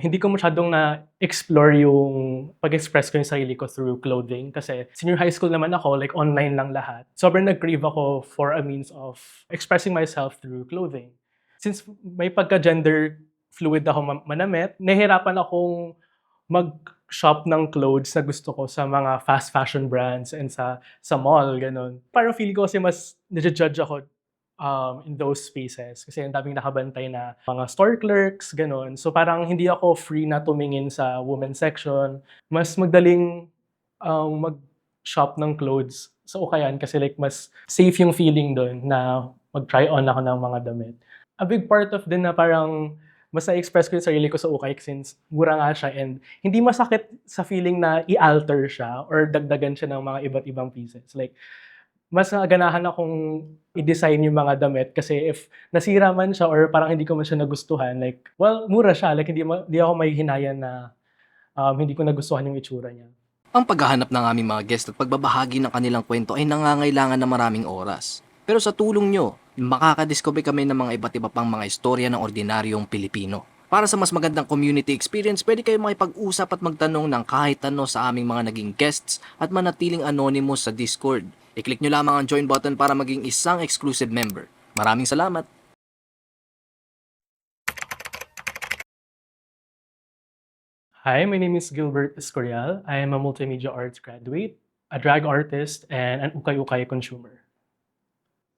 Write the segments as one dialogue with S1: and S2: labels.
S1: Hindi ko masyadong na-explore yung pag-express ko yung sarili ko through clothing kasi senior high school naman ako, like online lang lahat. Sobrang nag-crave ako for a means of expressing myself through clothing. Since may pagka-gender fluid ako manamit, nahihirapan akong mag-shop ng clothes na gusto ko sa mga fast fashion brands and sa mall, gano'n. Parang feeling ko kasi mas naju-judge ako in those spaces kasi ang daming nakabantay na mga store clerks, gano'n. So parang hindi ako free na tumingin sa women's section. Mas magaling mag-shop ng clothes sa Ukayan kasi like mas safe yung feeling dun na mag-try on ako ng mga damit. A big part of din na parang mas na-express ko yung sarili ko sa Ukay since mura nga siya and hindi masakit sa feeling na i-alter siya or dagdagan siya ng mga iba't ibang pieces. Like, mas naganahan akong i-design yung mga damit kasi if nasira man siya or parang hindi ko man siya nagustuhan, like, well, mura siya. Like, hindi ako mahihinayan na hindi ko nagustuhan yung itsura niya.
S2: Ang paghahanap ng aming mga guest at pagbabahagi ng kanilang kwento ay nangangailangan ng maraming oras. Pero sa tulong nyo, makakadiscover kami ng mga iba't iba pang mga istorya ng ordinaryong Pilipino. Para sa mas magandang community experience, pwede kayo makipag-usap at magtanong ng kahit ano sa aming mga naging guests at manatiling anonymous sa Discord. I-click nyo lamang ang join button para maging isang exclusive member. Maraming salamat!
S1: Hi, my name is Gilbert Escorial. I am a multimedia arts graduate, a drag artist, and an ukay-ukay consumer.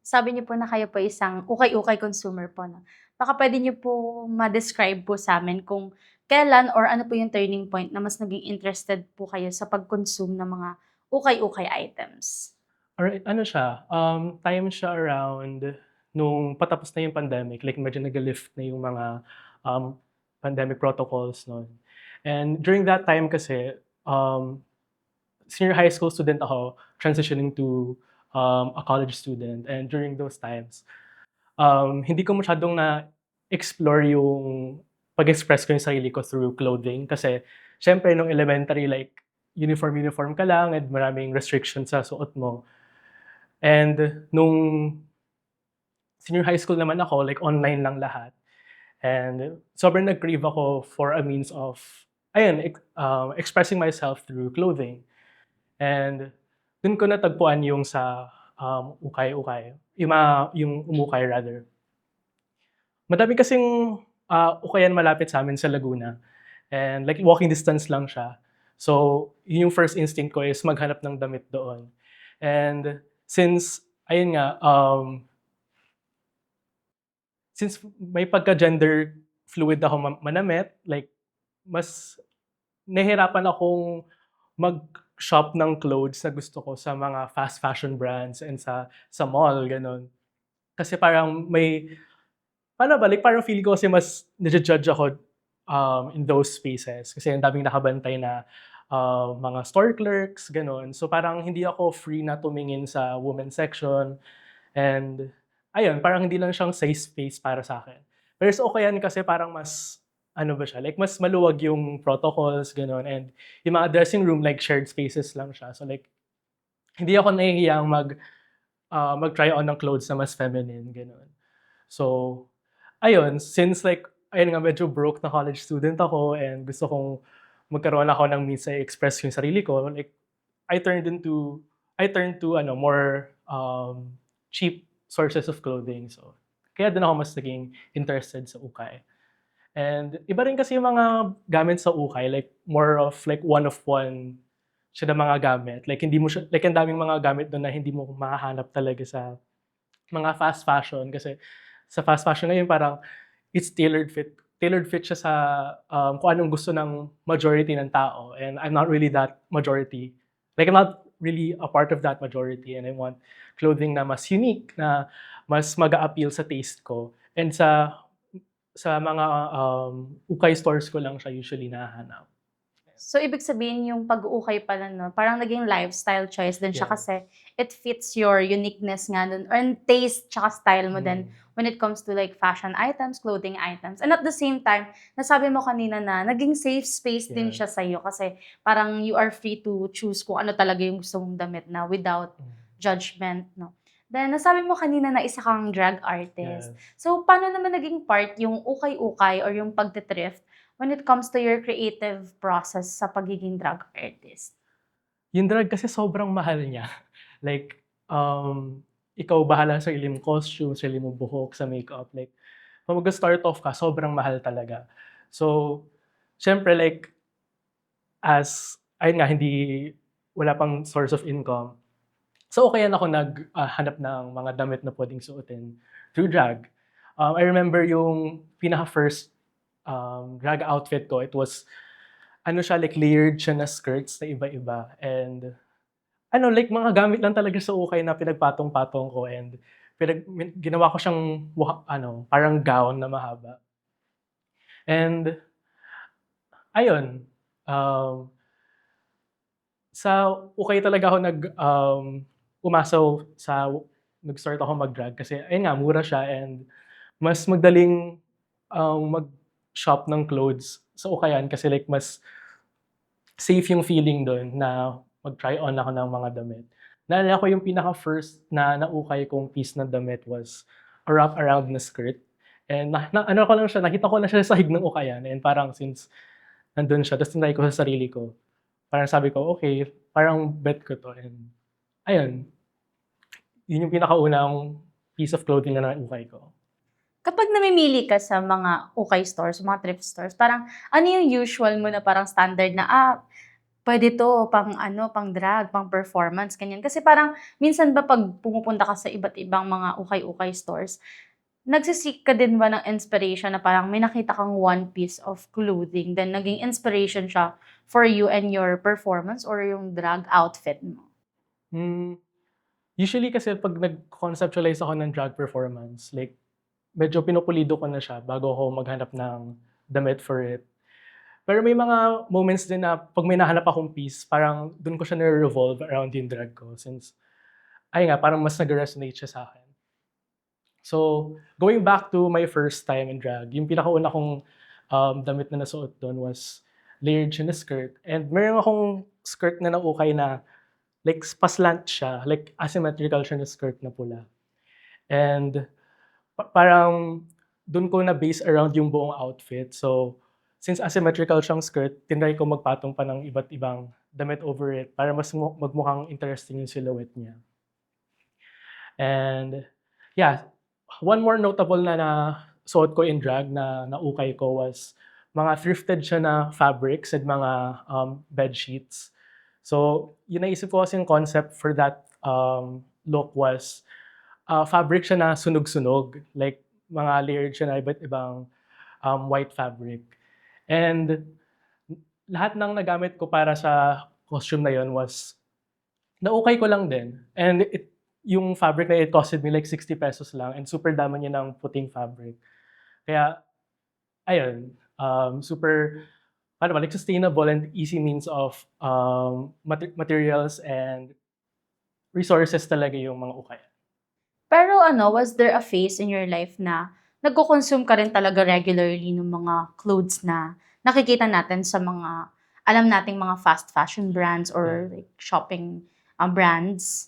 S3: Sabi niyo po na kayo po isang ukay-ukay consumer po 'no. Baka puwede niyo po ma-describe po sa'min kung kailan or ano po yung turning point na mas naging interested po kayo sa pag-consume ng mga ukay-ukay items?
S1: Alright, ano siya, time siya around nung patapos na yung pandemic, like medyo nag-lift na yung mga, um, pandemic protocols nun. And during that time kasi, senior high school student ako, transitioning to, a college student. And during those times, hindi ko masyadong na-explore yung pag-express ko yung sarili ko through clothing kasi siyempre nung elementary, like uniform ka lang and maraming restrictions sa suot mo. And nung senior high school naman ako, like online lang lahat. And sobrang nag-crave ako for a means of, ayun, expressing myself through clothing. And dun ko natagpuan yung sa ukay-ukay, yung umukay rather. Madami kasing ukayan malapit sa amin sa Laguna and like walking distance lang siya. So, yun yung first instinct ko is maghanap ng damit doon. And since ayun nga, since may pagka-gender fluid ako manamit, like mas nahihirapan akong mag-shop ng clothes na gusto ko sa mga fast fashion brands and sa mall, gano'n. Kasi parang may paano ba, like parang feeling ko kasi mas naju-judge ako, in those spaces kasi ang daming nakabantay na, mga store clerks, gano'n. So parang hindi ako free na tumingin sa women's section and ayun, parang hindi lang siyang safe space para sa'kin. Pero sa Okayan kasi parang mas ano ba siya, like mas maluwag yung protocols, gano'n, and yung mga dressing room, like shared spaces lang siya. So like, hindi ako nahihiyang mag-try on ng clothes na mas feminine, gano'n. So ayun, since like, ayun nga medyo broke na college student ako and gusto kong magkaroon ako ng means na i-express yung sarili ko, like I turned to ano, more cheap sources of clothing. So kaya dun ako mas naging interested sa ukay. And iba rin kasi yung mga gamit sa ukay, like more of like one of one siya na mga gamit. Like hindi mo siya, like ang daming mga gamit dun na hindi mo mahahanap talaga sa mga fast fashion kasi sa fast fashion ngayon parang it's tailored fit. Tailored fit siya sa kung anong gusto ng majority ng tao and I'm not really that majority. Like I'm not really a part of that majority and I want clothing na mas unique, na mas mag-a-appeal sa taste ko and sa mga ukay stores ko lang siya usually nahahanap.
S3: So, ibig sabihin yung pag-uukay pala 'no, parang naging lifestyle choice din siya
S1: Yeah.
S3: kasi it fits your uniqueness nga dun and taste tsaka style mo din
S1: Mm.
S3: when it comes to like fashion items, clothing items. And at the same time, nasabi mo kanina na naging safe space din
S1: Yeah.
S3: siya sa'yo kasi parang you are free to choose kung ano talaga yung gusto mong damit na without
S1: Mm.
S3: judgment 'no. Then nasabi mo kanina na isa kang drag artist.
S1: Yes.
S3: So, paano naman naging part yung ukay-ukay or yung pagte-thrift when it comes to your creative process sa pagiging drag artist?
S1: Yung drag kasi sobrang mahal niya. Like, ikaw bahala sa sarili mong costume, sarili mong buhok, sa makeup. Like, kung mag-start off ka, sobrang mahal talaga. So, syempre like, ayun nga, wala pang source of income. So, kayan ako hanap ng mga damit na pwedeng suotin through drag. I remember yung pinaka-first drag outfit ko, it was, like layered siya na skirts na iba-iba. And, like mga gamit lang talaga sa ukay na pinagpatong-patong ko and ginawa ko siyang, parang gown na mahaba. And, ayun, sa ukay talaga ako umasaw nag-start ako mag-drag kasi ayun nga, mura siya and mas madaling mag-shop ng clothes sa ukayan kasi like mas safe yung feeling dun na mag-try on ako ng mga damit. Naalala ko yung pinaka-first na naukay kong piece ng damit was a wrap around na skirt. And nakita ko lang siya sa sahig ng ukayan and parang since nandun siya, tapos tinry ko sa sarili ko. Parang sabi ko, okay, parang bet ko to. And ayun, yun yung pinakaunang piece of clothing na naukay ko.
S3: Kapag namimili ka sa mga ukay stores, mga thrift stores, parang ano yung usual mo na parang standard na, pwede to pang drag, pang performance, ganyan. Kasi parang minsan ba pag pumupunta ka sa iba't ibang mga ukay-ukay stores, nagsisik ka din ba ng inspiration na parang may nakita kang one piece of clothing, then naging inspiration siya for you and your performance or yung drag outfit mo?
S1: Usually kasi pag nag-conceptualize ako ng drag performance, like medyo pinupulido ko na siya bago ako maghanap ng damit for it. Pero may mga moments din na pag may nahanap akong piece, parang dun ko siya nare-revolve around yung drag ko since, parang mas nag-resonate siya sa akin. So, going back to my first time in drag, yung pinakauna kong damit na nasuot doon was layered siya na skirt. And meron akong skirt na naukay na like paslant siya, like asymmetrical siya na skirt na pula. And parang doon ko na base around yung buong outfit. So, since asymmetrical siyang skirt, tinry ko magpatong pa ng iba't ibang damit over it para mas magmukhang interesting yung silhouette niya. And yeah, one more notable na suot ko in drag na naukay ko was mga thrifted siya na fabrics at mga bed sheets. So, yun naisip ko kasi yung concept for that look was fabric siya na sunog-sunog. Like, mga layered siya na iba't ibang white fabric. And lahat ng nagamit ko para sa costume na yun was naukay ko lang din. And yung fabric na it costed me like 60 pesos lang and super dami niya ng puting fabric. Kaya, ayun, super, like sustainable and easy means of materials and resources talaga yung mga ukay.
S3: Pero was there a phase in your life na nagko-consume ka rin talaga regularly ng mga clothes na nakikita natin sa mga, alam nating mga fast fashion brands or like shopping brands?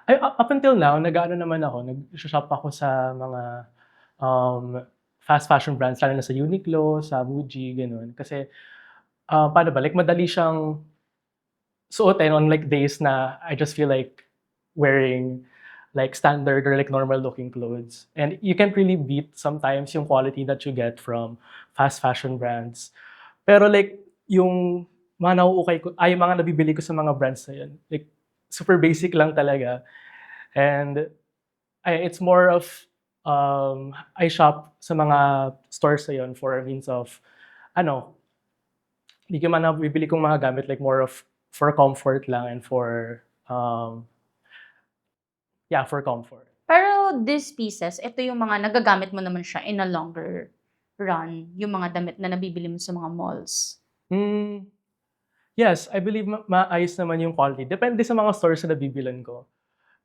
S1: Up until now, naman ako, nag-shop ako sa mga fast fashion brands, lalo na sa Uniqlo, sa Muji, gano'n. Kasi, paano ba, like madali siyang suotin on like days na I just feel like wearing like standard or like normal looking clothes. And you can't really beat sometimes yung quality that you get from fast fashion brands. Pero like yung mga nauukay ko, yung mga nabibili ko sa mga brands na yun, like super basic lang talaga. And it's more of I shop sa mga stores na yun for a means of hindi ko man nabibili kong mga gamit, like more of for comfort lang and for for comfort.
S3: Pero these pieces, ito yung mga nagagamit mo naman siya in a longer run, yung mga damit na nabibili mo sa mga malls.
S1: Yes, I believe maayos naman yung quality. Depende sa mga stores na nabibilan ko.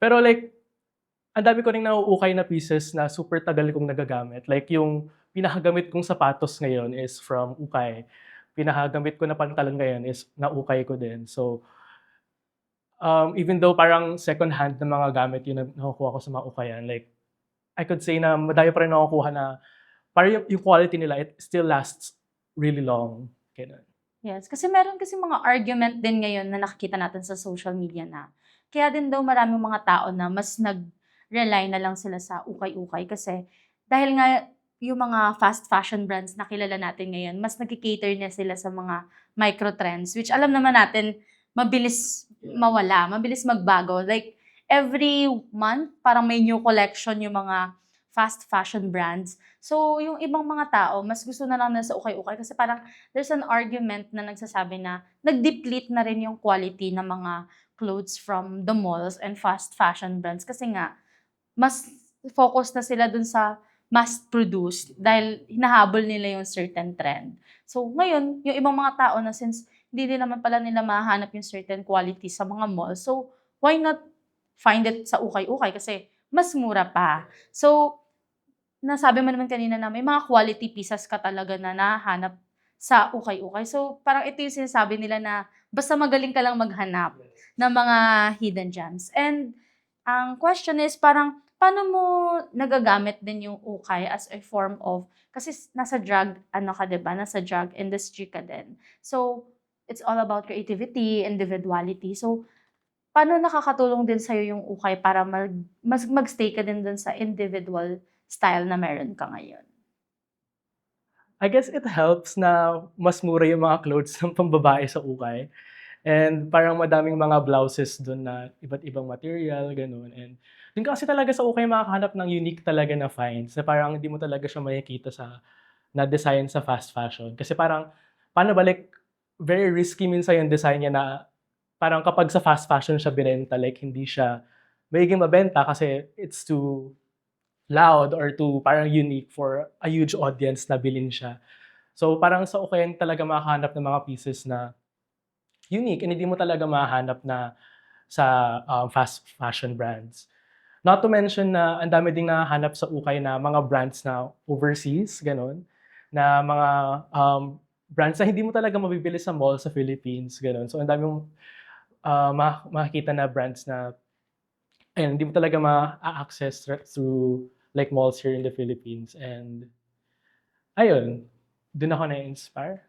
S1: Pero like, ang dami ko ring nauukay na pieces na super tagal kong nagagamit. Like yung pinakagamit kong sapatos ngayon is from ukay. Pinakagamit ko na pantalon ngayon is naukay ko din. So, even though parang second hand na mga gamit yung nakukuha ko sa mga ukayan, like, I could say na madami pa rin nakukuha na parang yung quality nila, it still lasts really long. Ganun.
S3: Yes, kasi meron kasi mga argument din ngayon na nakikita natin sa social media na kaya din daw maraming mga tao na mas nag-rely na lang sila sa ukay-ukay kasi dahil nga yung mga fast fashion brands na kilala natin ngayon, mas nagki-cater na sila sa mga micro trends which alam naman natin mabilis mawala, mabilis magbago. Like every month parang may new collection yung mga fast fashion brands. So yung ibang mga tao mas gusto na lang na sa ukay-ukay kasi parang there's an argument na nagsasabi na nag-deplete na rin yung quality ng mga clothes from the malls and fast fashion brands kasi nga mas focus na sila dun sa mass-produced dahil hinahabol nila yung certain trend. So ngayon, yung ibang mga tao na since hindi din naman pala nila mahanap yung certain quality sa mga malls, so why not find it sa ukay-ukay kasi mas mura pa. So nasabi mo naman kanina na may mga quality pieces ka talaga na nahahanap sa ukay-ukay. So, parang ito yung sinasabi nila na basta magaling ka lang maghanap ng mga hidden gems. And ang question is parang paano mo nagagamit din yung ukay as a form of, kasi nasa drug, ano ka 'di ba? Nasa drug industry ka din. So, it's all about creativity, individuality. So, paano nakakatulong din sa'yo yung ukay para magstay ka din dun sa individual style na meron ka ngayon?
S1: I guess it helps na mas mura yung mga clothes ng pambabae sa ukay. And parang madaming mga blouses dun na iba't ibang material, ganun. And dun kasi talaga sa ukay makakahanap ng unique talaga na finds na parang hindi mo talaga siya makikita sa na design sa fast fashion. Kasi parang, paano ba like, very risky minsan yung design niya na parang kapag sa fast fashion siya binenta, like hindi siya magiging mabenta kasi it's too loud or too parang unique for a huge audience na bilhin siya. So parang sa Ukayan talaga makahanap ng mga pieces na unique and hindi mo talaga mahahanap na sa fast fashion brands. Not to mention na ang dami ding nahahanap sa ukay na mga brands na overseas, gano'n. Na mga brands na hindi mo talaga mabibili sa mall sa Philippines, gano'n. So ang dami mong makikita na brands na ayun, hindi mo talaga ma-access through like malls here in the Philippines. And ayun, dun ako na-inspire.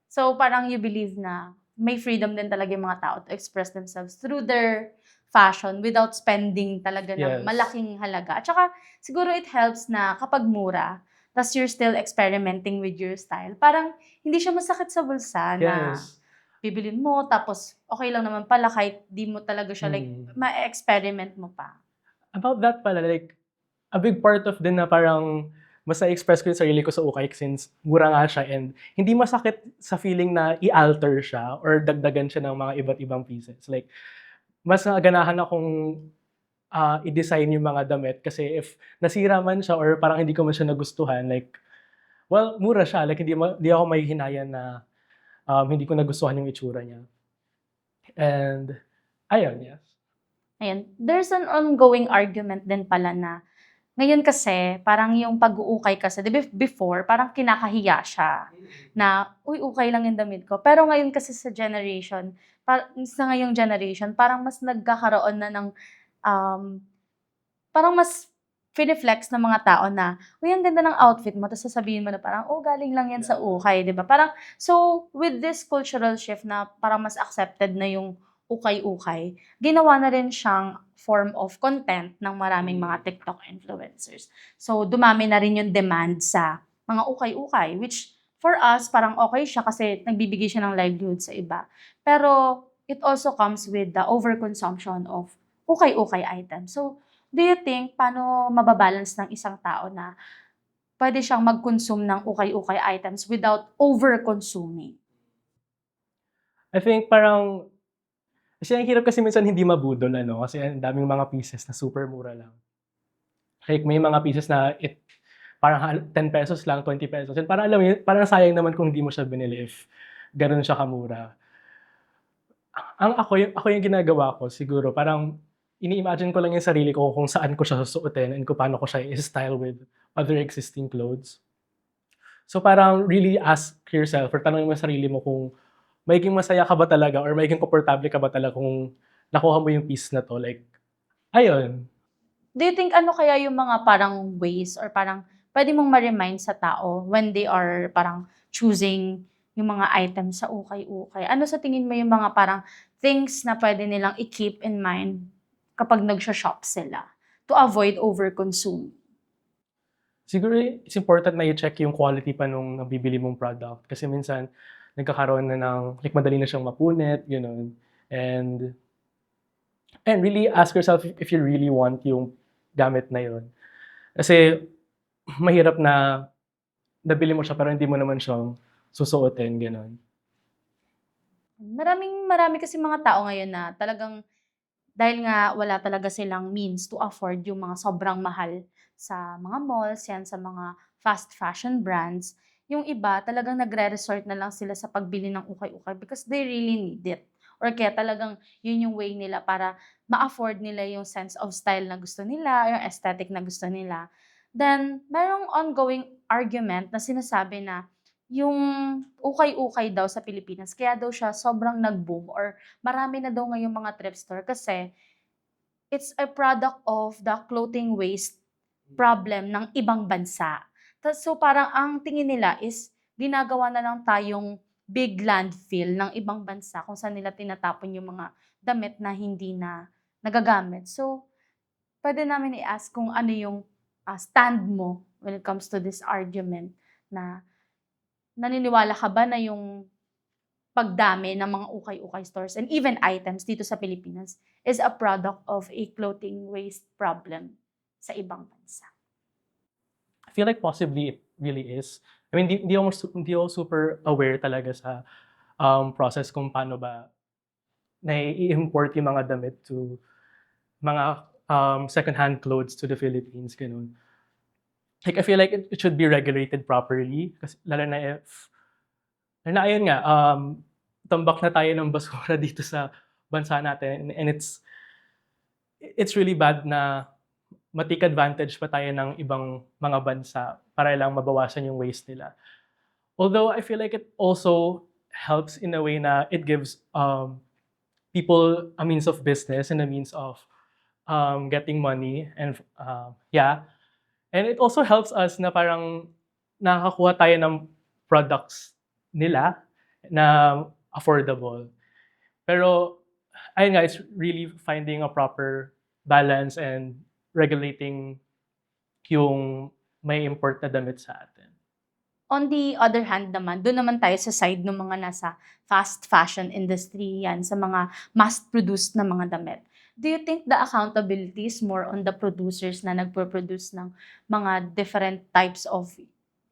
S3: So, parang you believe na may freedom din talaga yung mga tao to express themselves through their fashion without spending talaga ng
S1: Yes.
S3: malaking halaga. At saka, siguro it helps na kapag mura, tas you're still experimenting with your style, parang hindi siya masakit sa bulsa na
S1: Yes.
S3: bibilin mo, tapos okay lang naman pala kahit di mo talaga siya like, ma-experiment mo pa.
S1: About that pala, like, a big part of din na parang mas na-express ko yung sarili ko sa ukay since mura nga siya and hindi masakit sa feeling na i-alter siya or dagdagan siya ng mga iba't ibang pieces. Like, mas naganahan akong i-design yung mga damit kasi if nasira man siya or parang hindi ko man siya nagustuhan, like, well, mura siya. Like, hindi ako may hinayan na hindi ko nagustuhan yung itsura niya. And, ayun, yes.
S3: Ayan. There's an ongoing argument din pala na ngayon kasi, parang yung pag-uukay kasi, di ba before, parang kinakahiya siya na, uy, ukay lang yung damit ko. Pero ngayon kasi sa generation, sa ngayong generation, parang mas nagkakaroon na ng, parang mas flex ng mga tao na, uy, ang ganda ng outfit mo, tapos sasabihin mo na parang, oh, galing lang yan sa ukay, di ba? Parang, so, with this cultural shift na parang mas accepted na yung ukay-ukay, ginawa na rin siyang form of content ng maraming mga TikTok influencers. So, dumami na rin yung demand sa mga ukay-ukay, which for us, parang okay siya kasi nagbibigay siya ng livelihood sa iba. Pero, it also comes with the overconsumption of ukay-ukay items. So, do you think paano mababalance ng isang tao na pwede siyang mag-consume ng ukay-ukay items without over-consuming?
S1: I think parang kasi ang hirap kasi minsan hindi mabudol ano, kasi ang daming mga pieces na super mura lang. Like may mga pieces na parang 10 pesos lang, 20 pesos. And parang alam mo yun, parang sayang naman kung hindi mo siya binili if gano'n siya kamura. Ako yung ginagawa ko siguro, parang ini-imagine ko lang yung sarili ko kung saan ko siya susuotin and kung paano ko siya i-style with other existing clothes. So parang really ask yourself or tanongin mo yung sarili mo kung magiging masaya ka ba talaga or magiging komportable ka ba talaga kung nakuha mo yung piece na 'to, like ayun.
S3: Do you think ano kaya yung mga parang ways or parang pwede mong ma-remind sa tao when they are parang choosing yung mga items sa ukay-ukay? Ano sa tingin mo yung mga parang things na pwede nilang i-keep in mind kapag nagsho-shop sila to avoid overconsume?
S1: Siguro it's important na i-check yung quality pa nung nabibili mong product. Kasi minsan, nagkakaroon na ng, like madali na siyang mapunit, gano'n. And, and really ask yourself if you really want yung gamit na yun. Kasi mahirap na nabili mo siya pero hindi mo naman siyang susuotin, gano'n.
S3: Marami kasi mga tao ngayon na talagang dahil nga wala talaga silang means to afford yung mga sobrang mahal sa mga malls, yan sa mga fast fashion brands, yung iba talagang nagre-resort na lang sila sa pagbili ng ukay-ukay because they really need it. Or kaya talagang yun yung way nila para ma-afford nila yung sense of style na gusto nila, yung aesthetic na gusto nila. Then, merong ongoing argument na sinasabi na yung ukay-ukay daw sa Pilipinas, kaya daw siya sobrang nag-boom or marami na daw ngayong mga thrift store kasi it's a product of the clothing waste problem ng ibang bansa. So parang ang tingin nila is ginagawa na lang tayong big landfill ng ibang bansa kung saan nila tinatapon yung mga damit na hindi na nagagamit. So, pwede namin i-ask kung ano yung stand mo when it comes to this argument na naniniwala ka ba na yung pagdami ng mga ukay-ukay stores and even items dito sa Pilipinas is a product of a clothing waste problem sa ibang bansa?
S1: I feel like possibly it really is. I mean, di ako super aware talaga sa process kung paano ba nai-import yung mga damit to mga second-hand clothes to the Philippines, ganun. Like, I feel like it should be regulated properly. Kasi lalo na ayun nga, tambak na tayo ng basura dito sa bansa natin. And it's really bad na ma-take advantage pa tayo ng ibang mga bansa para lang mabawasan yung waste nila. Although I feel like it also helps in a way na it gives people a means of business and a means of getting money and yeah. And it also helps us na parang nakakakuha tayo ng products nila na affordable. Pero ayun nga, it's really finding a proper balance and regulating yung may import na damit sa atin.
S3: On the other hand naman, doon naman tayo sa side ng mga nasa fast fashion industry, yan, sa mga mass-produced na mga damit. Do you think the accountability is more on the producers na nagpo-produce ng mga different types of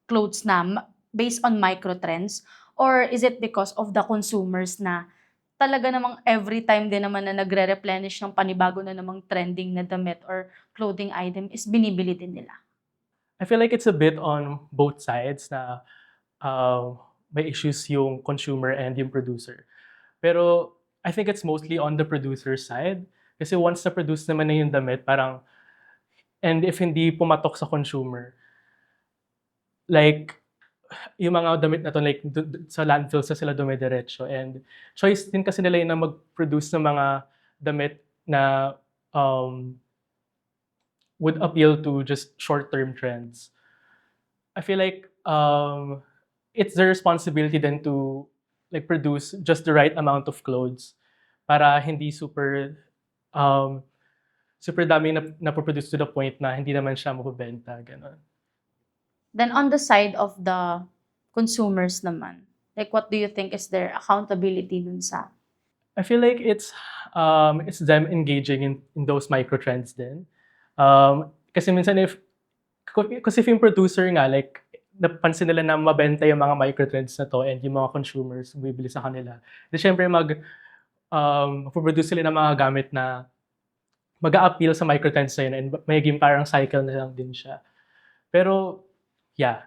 S3: clothes na based on microtrends? Or is it because of the consumers na talaga namang every time din naman na nagre-replenish ng panibago na namang trending na damit or clothing item is binibili din nila?
S1: I feel like it's a bit on both sides na may issues yung consumer and yung producer. Pero I think it's mostly on the producer side. Kasi once na-produce naman na yung damit, parang, and if hindi pumatok sa consumer, like, yung mga damit na to, like, sa landfill sa sila dumidiretso. And choice din kasi nila yun na mag-produce ng mga damit na would appeal to just short-term trends. I feel like it's their responsibility then to like produce just the right amount of clothes para hindi super dami na napoproduce to the point na hindi naman siya mabebenta, gano'n.
S3: Then on the side of the consumers naman, like what do you think is their accountability dun sa?
S1: I feel like it's them engaging in those micro trends din. Kasi minsan kasi if yung producer nga, like, napansin nila na mabenta yung mga micro trends na to and yung mga consumers bumibili sa kanila, di syempre produce sila ng mga gamit na mag-a-appeal sa micro trends na yun and magiging parang cycle na lang din siya. Pero, yeah.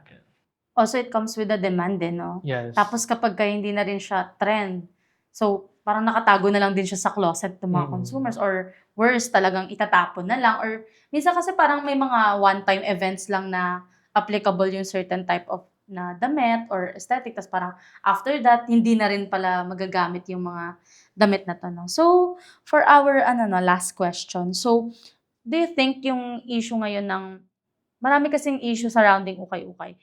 S3: Also, it comes with the demand din, no?
S1: Yes.
S3: Tapos kapag hindi na rin siya trend, so parang nakatago na lang din siya sa closet ng mga consumers or worse, talagang itatapon na lang. Or minsan kasi parang may mga one-time events lang na applicable yung certain type of na damit or aesthetic. Tapos parang after that, hindi na rin pala magagamit yung mga damit na to, no? So, for our last question. So, do you think yung issue ngayon ng marami kasing issue surrounding ukay-ukay.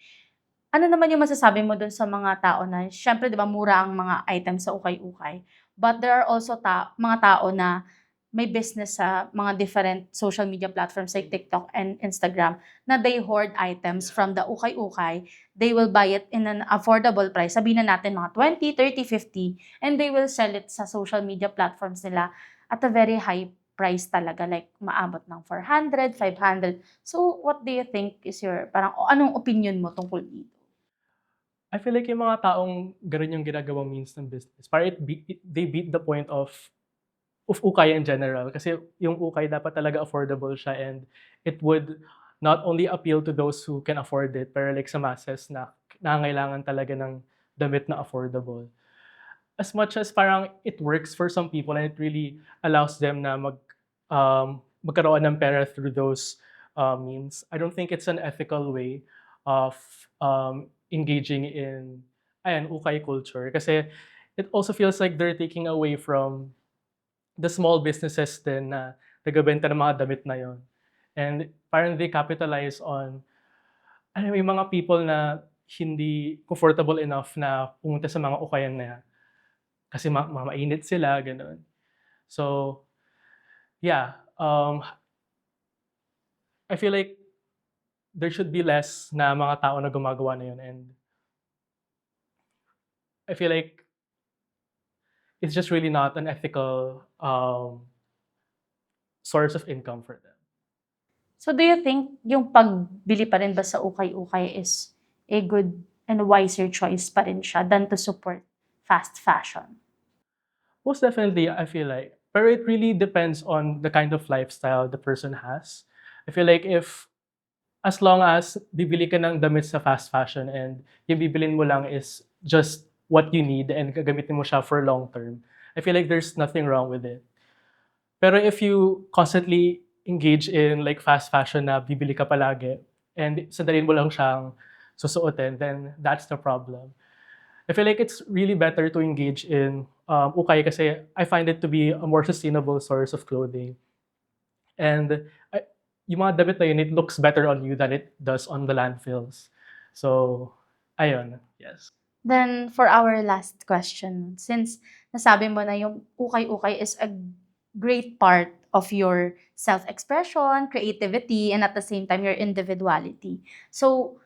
S3: Ano naman yung masasabi mo dun sa mga tao na siyempre 'di ba mura ang mga items sa ukay-ukay, but there are also mga tao na may business sa mga different social media platforms like TikTok and Instagram na they hoard items from the ukay-ukay. They will buy it in an affordable price. Sabihin na natin mga 20, 30, 50 and they will sell it sa social media platforms nila at a very high price talaga like maabot ng 400, 500. So what do you think is your parang anong opinion mo tungkol dito?
S1: I feel like yung mga taong gano'n yung ginagawang means ng business, parang they beat the point of ukay in general. Kasi yung ukay dapat talaga affordable siya and it would not only appeal to those who can afford it, pero like sa masses na nangangailangan talaga ng damit na affordable. As much as parang it works for some people and it really allows them na magkaroon ng pera through those means, I don't think it's an ethical way of engaging in ukay culture. Kasi it also feels like they're taking away from the small businesses din na nagbebenta ng mga damit na yon. And parang they capitalize on may mga people na hindi comfortable enough na pumunta sa mga ukayan na yan. Kasi mainit sila, gano'n. So, yeah. I feel like there should be less na mga tao na gumagawa na yun. And I feel like it's just really not an ethical source of income for them.
S3: So do you think yung pagbili pa rin ba sa ukay-ukay is a good and wiser choice pa rin siya than to support fast fashion?
S1: Most definitely, I feel like. Pero it really depends on the kind of lifestyle the person has. I feel like as long as bibili ka ng damit sa fast fashion and yung bibilin mo lang is just what you need and gagamitin mo siya for long term, I feel like there's nothing wrong with it. Pero if you constantly engage in like fast fashion na bibili ka palagi and sandalin mo lang siyang susuotin, then that's the problem. I feel like it's really better to engage in ukay kasi I find it to be a more sustainable source of clothing. And yung mga damit na yun, it looks better on you than it does on the landfills. So, ayun, yes.
S3: Then for our last question, since nasabi mo na yung ukay-ukay is a great part of your self-expression, creativity, and at the same time, your individuality. So,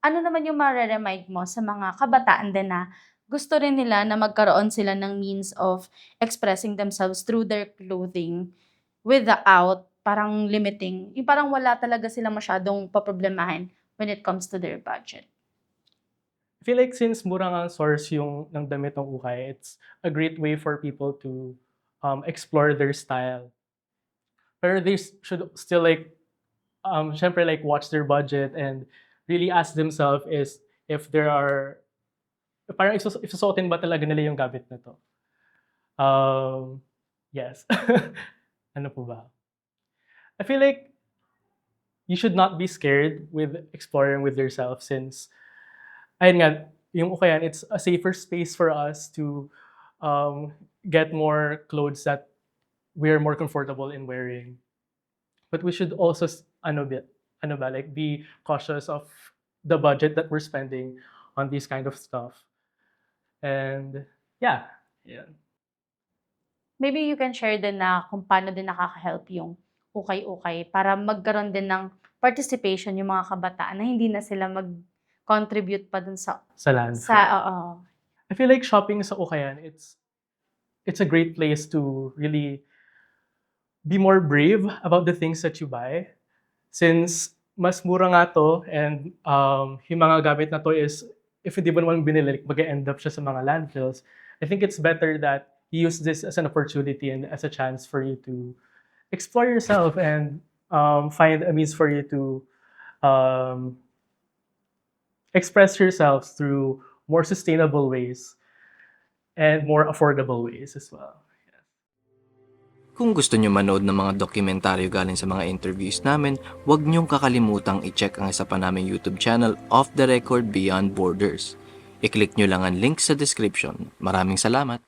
S3: ano naman yung mareremind mo sa mga kabataan din na gusto rin nila na magkaroon sila ng means of expressing themselves through their clothing without parang limiting, yung parang wala talaga sila masyadong paproblemahin when it comes to their budget?
S1: I feel like since mura nga ang source yung ng damit ng ukay, it's a great way for people to explore their style. Pero they should still like, syempre like watch their budget and really ask themselves is if there are, parang isusuotin ba talaga nila yung gamit na to? Yes. Ano po ba? I feel like you should not be scared with exploring with yourself since, ayun nga, yung ukayan, it's a safer space for us to get more clothes that we're more comfortable in wearing. But we should also, like be cautious of the budget that we're spending on these kind of stuff. And yeah.
S3: Maybe you can share din na kung paano din nakaka-help yung ukay-ukay para magkaroon din ng participation yung mga kabataan na hindi na sila mag-contribute pa dun sa
S1: landfill.
S3: oo.
S1: I feel like shopping sa ukayan, it's a great place to really be more brave about the things that you buy. Since mas mura nga to and yung mga gamit na to is, if hindi mo naman binili, mag-end up siya sa mga landfills, I think it's better that you use this as an opportunity and as a chance for you to explore yourself and find a means for you to express yourself through more sustainable ways and more affordable ways as well.
S2: Kung gusto nyo manood ng mga dokumentaryo galing sa mga interviews namin, huwag nyong kakalimutang i-check ang isa pa naming YouTube channel, Off the Record Beyond Borders. I-click nyo lang ang link sa description. Maraming salamat!